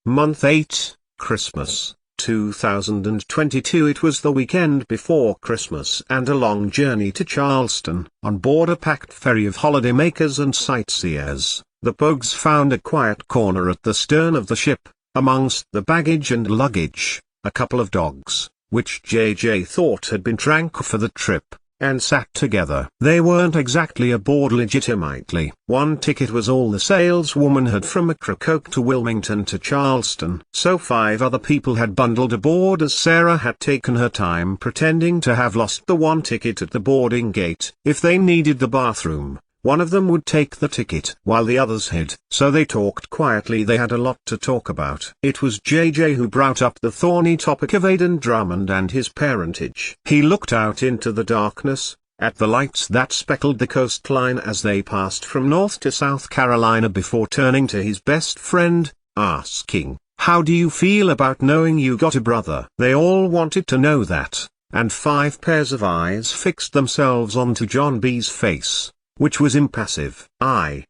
Month 8, Christmas, 2022. It was the weekend before Christmas and a long journey to Charleston. On board a packed ferry of holidaymakers and sightseers, the Pogues found a quiet corner at the stern of the ship, amongst the baggage and luggage, a couple of dogs, which JJ thought had been drank for the trip, and sat together. They weren't exactly aboard legitimately. One ticket was all the saleswoman had from Ocracoke to Wilmington to Charleston. So 5 other people had bundled aboard as Sarah had taken her time pretending to have lost the one ticket at the boarding gate. If they needed the bathroom, one of them would take the ticket while the others hid. So they talked quietly. They had a lot to talk about. It was JJ who brought up the thorny topic of Aiden Drummond and his parentage. He looked out into the darkness, at the lights that speckled the coastline as they passed from North to South Carolina before turning to his best friend, asking, "How do you feel about knowing you got a brother?" They all wanted to know that, and 5 pairs of eyes fixed themselves onto John B's face, which was impassive. "I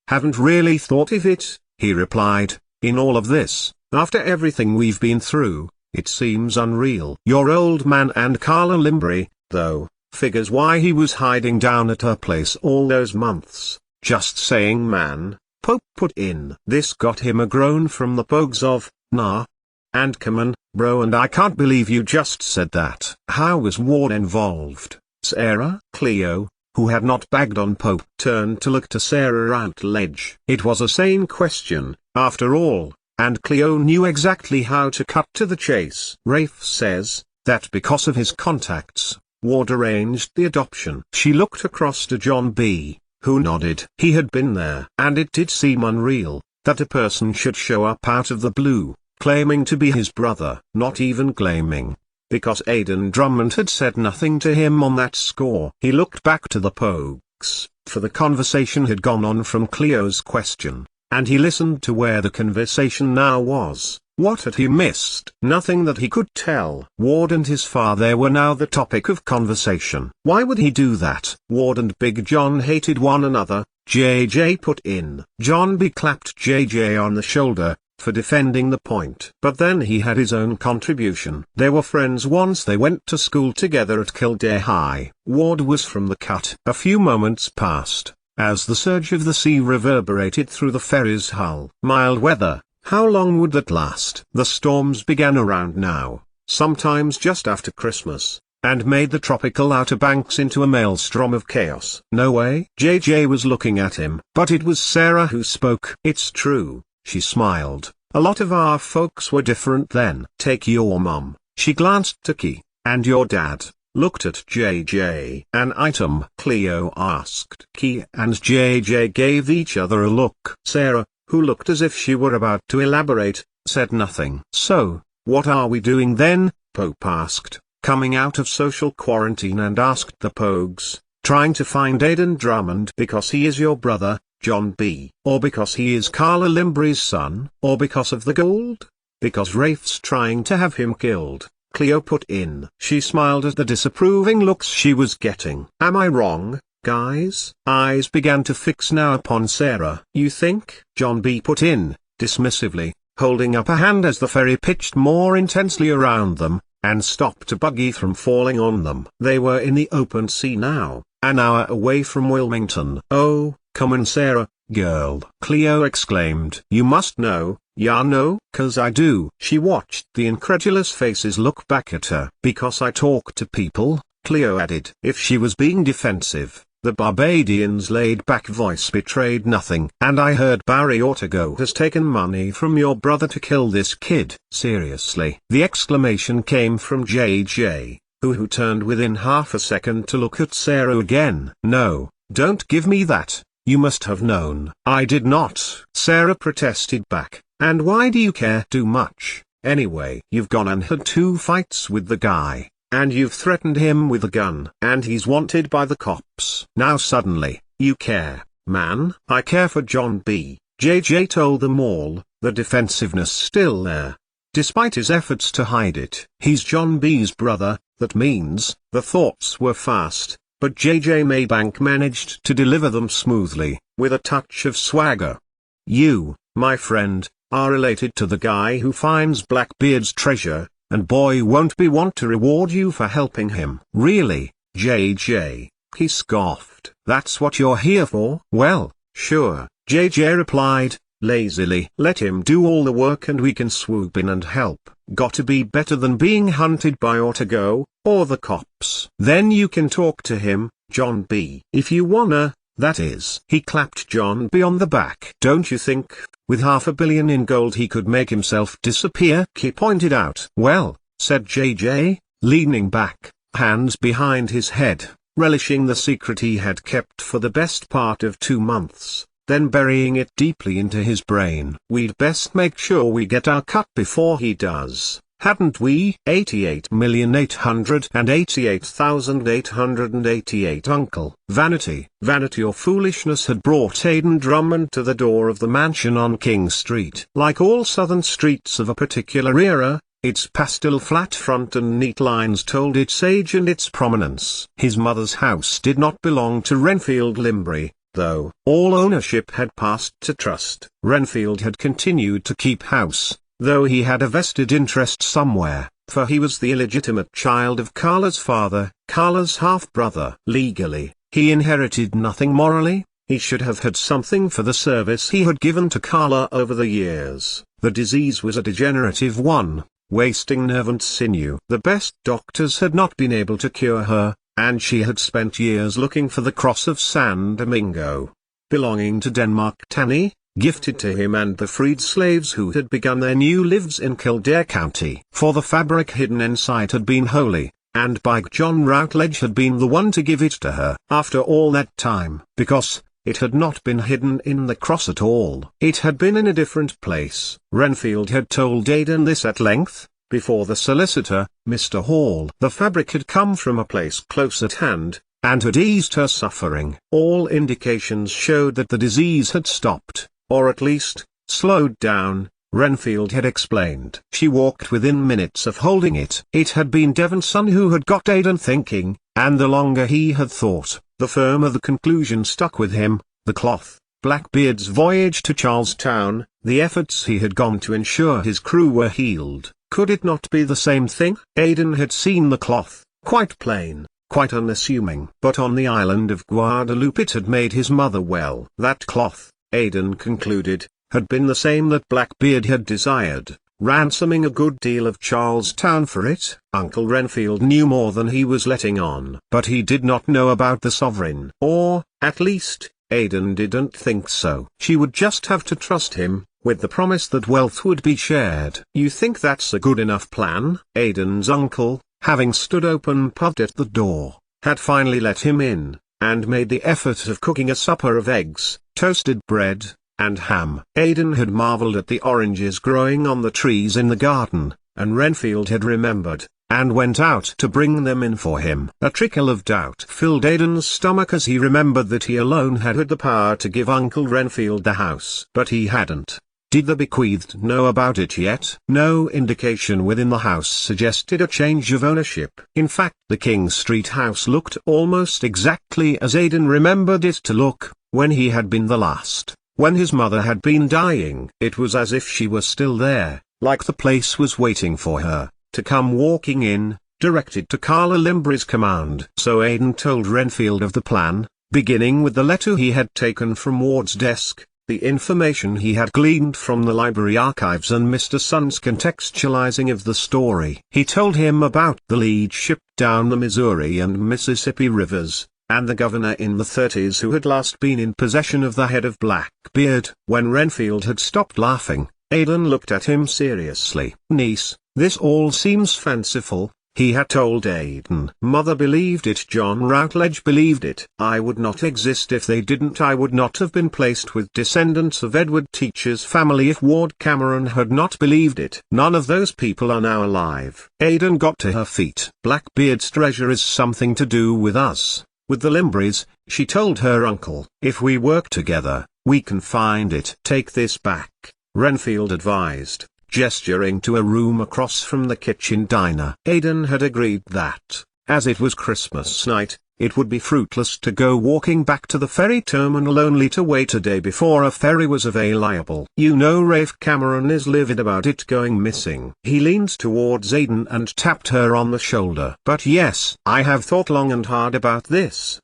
haven't really thought of it," he replied. "In all of this, after everything we've been through, it seems unreal." Your old man and Carla Limbri, though, figures why he was hiding down at her place all those months. "Just saying, man," Pope put in. This got him a groan from the Pogues of, "Nah. And come on, bro, and I can't believe you just said that." How was Ward involved? Sarah? Cleo, who had not bagged on Pope, turned to look to Sarah Routledge. It was a sane question, after all, and Cleo knew exactly how to cut to the chase. "Rafe says that because of his contacts, Ward arranged the adoption." She looked across to John B., who nodded. He had been there. And it did seem unreal, that a person should show up out of the blue, claiming to be his brother. Not even claiming, because Aiden Drummond had said nothing to him on that score. He looked back to the Pogues, for the conversation had gone on from Cleo's question, and he listened to where the conversation now was. What had he missed? Nothing that he could tell. Ward and his father were now the topic of conversation. Why would he do that? Ward and Big John hated one another, JJ put in. John B clapped JJ on the shoulder, for defending the point. But then he had his own contribution. They were friends once they went to school together at Kildare High. Ward was from the cut. A few moments passed, as the surge of the sea reverberated through the ferry's hull. Mild weather. How long would that last? The storms began around now, sometimes just after Christmas, and made the tropical Outer Banks into a maelstrom of chaos. "No way." JJ was looking at him, but it was Sarah who spoke. "It's true," she smiled. "A lot of our folks were different then. Take your mom." She glanced to Key, "and your dad," looked at JJ. "An item?" Cleo asked. Key and JJ gave each other a look. Sarah, who looked as if she were about to elaborate, said nothing. "So, what are we doing then?" Pope asked, coming out of social quarantine, and asked the Pogues, "Trying to find Aiden Drummond because he is your brother, John B., or because he is Carla Limbri's son, or because of the gold? Because Rafe's trying to have him killed," Cleo put in. She smiled at the disapproving looks she was getting. "Am I wrong, guys?" Eyes began to fix now upon Sarah. "You think?" John B. put in, dismissively, holding up a hand as the ferry pitched more intensely around them, and stopped a buggy from falling on them. They were in the open sea now, an hour away from Wilmington. "Oh, come on, Sarah, girl," Cleo exclaimed. "You must know." "Ya know?" "'Cause I do." She watched the incredulous faces look back at her. "Because I talk to people," Cleo added. If she was being defensive, the Barbadian's laid-back voice betrayed nothing. "And I heard Barry Ortego has taken money from your brother to kill this kid." "Seriously?" The exclamation came from JJ, who turned within half a second to look at Sarah again. "No, don't give me that. You must have known." "I did not," Sarah protested back. "And why do you care too much, anyway? You've gone and had 2 fights with the guy, and you've threatened him with a gun, and he's wanted by the cops. Now suddenly, you care." "Man, I care for John B.," JJ told them all, the defensiveness still there, despite his efforts to hide it. "He's John B.'s brother, that means." The thoughts were fast, but JJ Maybank managed to deliver them smoothly, with a touch of swagger. "You, my friend, are related to the guy who finds Blackbeard's treasure, and boy won't we want to reward you for helping him." "Really, JJ?" he scoffed. "That's what you're here for?" "Well, sure," JJ replied, lazily. "Let him do all the work and we can swoop in and help. Gotta be better than being hunted by Autogo, or the cops." "Then you can talk to him, John B. if you wanna, that is." He clapped John B on the back. "Don't you think, with $500 million in gold he could make himself disappear?" he pointed out. "Well," said JJ, leaning back, hands behind his head, relishing the secret he had kept for the best part of 2 months, then burying it deeply into his brain. "We'd best make sure we get our cut before he does, hadn't we?" 88,888,888 Uncle. Vanity or foolishness had brought Aidan Drummond to the door of the mansion on King Street. Like all southern streets of a particular era, its pastel flat front and neat lines told its age and its prominence. His mother's house did not belong to Renfield Limbury, though. All ownership had passed to trust. Renfield had continued to keep house, though he had a vested interest somewhere, for he was the illegitimate child of Carla's father, Carla's half-brother. Legally, he inherited nothing. Morally, he should have had something for the service he had given to Carla over the years. The disease was a degenerative one, wasting nerve and sinew. The best doctors had not been able to cure her, and she had spent years looking for the cross of San Domingo, belonging to Denmark Tanny, gifted to him and the freed slaves who had begun their new lives in Kildare County. For the fabric hidden inside had been holy, and John Routledge had been the one to give it to her. After all that time, because it had not been hidden in the cross at all. It had been in a different place. Renfield had told Aidan this at length, before the solicitor, Mr. Hall. The fabric had come from a place close at hand, and had eased her suffering. All indications showed that the disease had stopped, or at least, slowed down, Renfield had explained. She walked within minutes of holding it. It had been Devon's son who had got Aidan thinking, and the longer he had thought, the firmer the conclusion stuck with him. The cloth, Blackbeard's voyage to Charlestown, the efforts he had gone to ensure his crew were healed. Could it not be the same thing? Aidan had seen the cloth, quite plain, quite unassuming. But on the island of Guadeloupe it had made his mother well. That cloth, Aidan concluded, had been the same that Blackbeard had desired, ransoming a good deal of Charlestown for it. Uncle Renfield knew more than he was letting on. But he did not know about the sovereign. Or, at least, Aidan didn't think so. She would just have to trust him, with the promise that wealth would be shared. "You think that's a good enough plan?" Aidan's uncle, having stood open-puffed at the door, had finally let him in, and made the effort of cooking a supper of eggs, toasted bread, and ham. Aidan had marveled at the oranges growing on the trees in the garden, and Renfield had remembered, and went out to bring them in for him. A trickle of doubt filled Aidan's stomach as he remembered that he alone had the power to give Uncle Renfield the house. But he hadn't. Did the bequeathed know about it yet? No indication within the house suggested a change of ownership. In fact, the King Street house looked almost exactly as Aidan remembered it to look, when he had been the last. When his mother had been dying. It was as if she was still there, like the place was waiting for her, to come walking in, directed to Carla Limbury's command. So Aidan told Renfield of the plan, beginning with the letter he had taken from Ward's desk, the information he had gleaned from the library archives and Mr. Sun's contextualizing of the story. He told him about the lead ship down the Missouri and Mississippi rivers, and the governor in the 30s who had last been in possession of the head of Blackbeard. When Renfield had stopped laughing, Aidan looked at him seriously. "Niece, this all seems fanciful," he had told Aidan. "Mother believed it, John Routledge believed it. I would not exist if they didn't. I would not have been placed with descendants of Edward Teacher's family if Ward Cameron had not believed it. None of those people are now alive." Aidan got to her feet. "Blackbeard's treasure is something to do with us, with the Limburys," she told her uncle. "If we work together, we can find it." "Take this back," Renfield advised, gesturing to a room across from the kitchen diner. Aidan had agreed that, as it was Christmas night, It would be fruitless to go walking back to the ferry terminal only to wait a day before a ferry was available. You know Rafe Cameron is livid about it going missing. He leaned towards Aidan and tapped her on the shoulder. But yes, I have thought long and hard about this.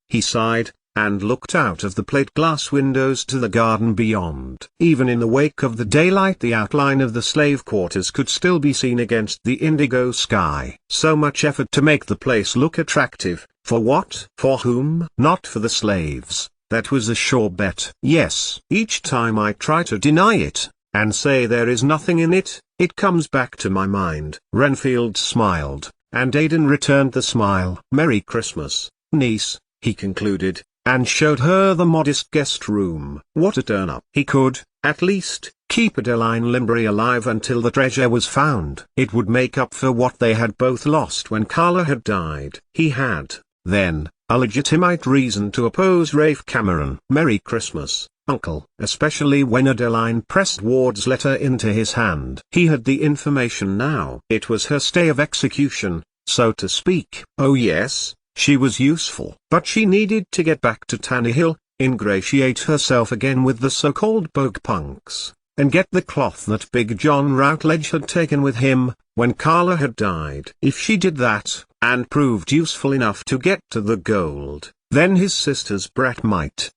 He sighed, and looked out of the plate glass windows to the garden beyond. Even in the wake of the daylight, the outline of the slave quarters could still be seen against the indigo sky. So much effort to make the place look attractive. For what? For whom? Not for the slaves. That was a sure bet. Yes, each time I try to deny it, and say there is nothing in it, it comes back to my mind. Renfield smiled, and Aidan returned the smile. Merry Christmas, niece, he concluded, and showed her the modest guest room. What a turn-up. He could, at least, keep Adeline Limbury alive until the treasure was found. It would make up for what they had both lost when Carla had died. He had, then, a legitimate reason to oppose Rafe Cameron. Merry Christmas, Uncle. Especially when Adeline pressed Ward's letter into his hand. He had the information now. It was her stay of execution, so to speak. Oh yes, she was useful. But she needed to get back to Tannehill, ingratiate herself again with the so-called bogue punks, and get the cloth that Big John Routledge had taken with him, when Carla had died. If she did that, and proved useful enough to get to the gold, then his sister's brat might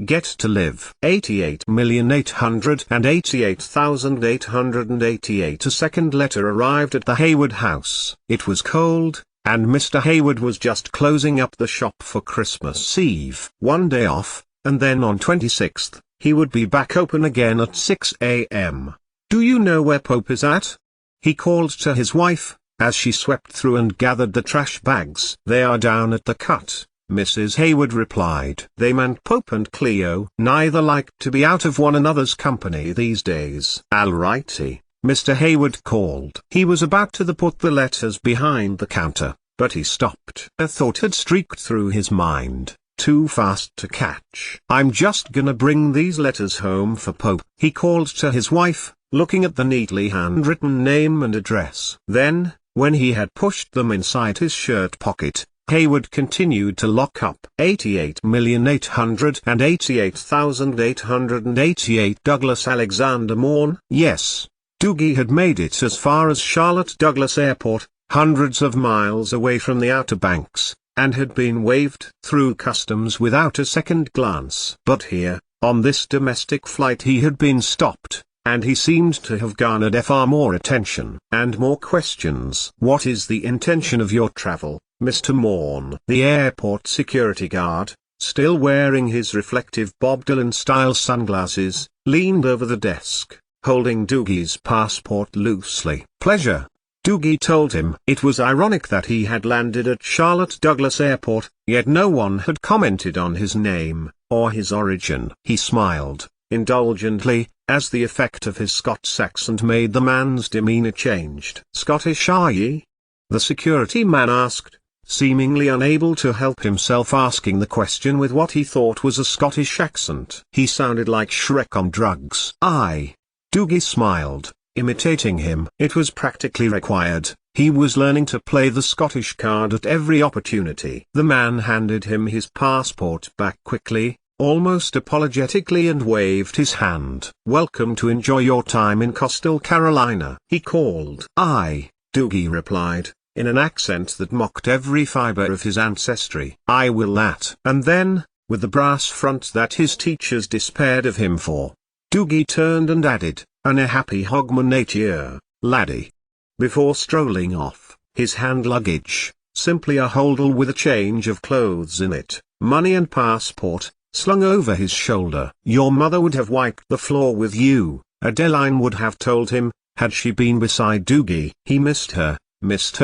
get to live. 88,888,888. A second letter arrived at the Hayward house. It was cold, and Mr. Hayward was just closing up the shop for Christmas Eve. One day off, and then on 26th, he would be back open again at 6 a.m. Do you know where Pope is at? He called to his wife, as she swept through and gathered the trash bags. They are down at the cut, Mrs. Hayward replied. They meant Pope and Cleo. Neither liked to be out of one another's company these days. All righty, Mr. Hayward called. He was about to put the letters behind the counter, but he stopped. A thought had streaked through his mind, too fast to catch. I'm just gonna bring these letters home for Pope, he called to his wife, looking at the neatly handwritten name and address. Then, when he had pushed them inside his shirt pocket, Hayward continued to lock up. 88,888,888. Douglas Alexander Morn. Yes, Doogie had made it as far as Charlotte Douglas Airport, hundreds of miles away from the Outer Banks, and had been waved through customs without a second glance. But here, on this domestic flight, he had been stopped, and he seemed to have garnered far more attention and more questions. What is the intention of your travel, Mr. Morn? The airport security guard, still wearing his reflective Bob Dylan-style sunglasses, leaned over the desk, holding Doogie's passport loosely. Pleasure, Doogie told him. It was ironic that he had landed at Charlotte Douglas Airport, yet no one had commented on his name, or his origin. He smiled, indulgently, as the effect of his Scots accent made the man's demeanor changed. Scottish, are ye? The security man asked, seemingly unable to help himself asking the question with what he thought was a Scottish accent. He sounded like Shrek on drugs. Aye. Doogie smiled, imitating him. It was practically required. He was learning to play the Scottish card at every opportunity. The man handed him his passport back quickly, almost apologetically, and waved his hand. Welcome to enjoy your time in Coastal Carolina, he called. Aye, Doogie replied, in an accent that mocked every fiber of his ancestry. I will that. And then, with the brass front that his teachers despaired of him for, Doogie turned and added, "And a happy Hogmanay, laddie." Before strolling off, his hand luggage, simply a holdall with a change of clothes in it, money and passport, slung over his shoulder. Your mother would have wiped the floor with you, Adeline would have told him, had she been beside Doogie. He missed her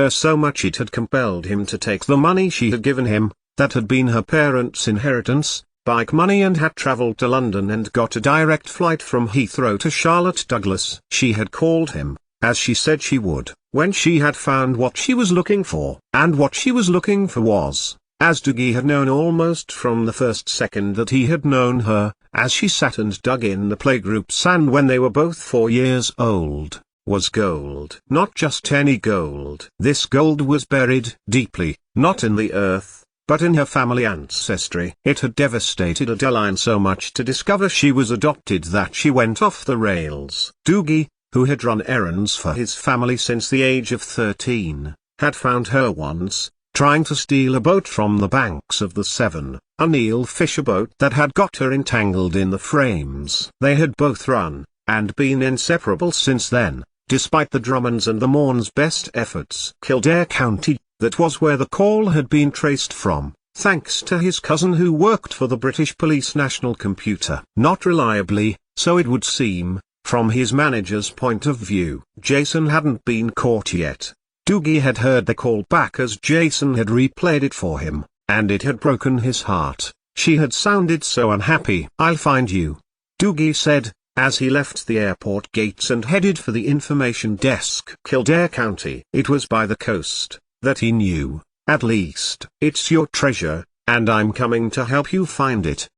so much it had compelled him to take the money she had given him, that had been her parents' inheritance, bike money, and had travelled to London and got a direct flight from Heathrow to Charlotte Douglas. She had called him, as she said she would, when she had found what she was looking for. And what she was looking for was, as Doogie had known almost from the first second that he had known her, as she sat and dug in the playgroup sand when they were both 4 years old, was gold. Not just any gold. This gold was buried deeply, not in the earth, but in her family ancestry. It had devastated Adeline so much to discover she was adopted that she went off the rails. Doogie, who had run errands for his family since the age of 13, had found her once, trying to steal a boat from the banks of the Severn, a Neil Fisher boat that had got her entangled in the frames. They had both run, and been inseparable since then, despite the Drummonds and the Morns' best efforts. Kildare County, that was where the call had been traced from, thanks to his cousin who worked for the British Police National Computer. Not reliably, so it would seem, from his manager's point of view. Jason hadn't been caught yet. Doogie had heard the call back as Jason had replayed it for him, and it had broken his heart. She had sounded so unhappy. "I'll find you," Doogie said, as he left the airport gates and headed for the information desk. Kildare County. It was by the coast, that he knew, at least. "It's your treasure, and I'm coming to help you find it,"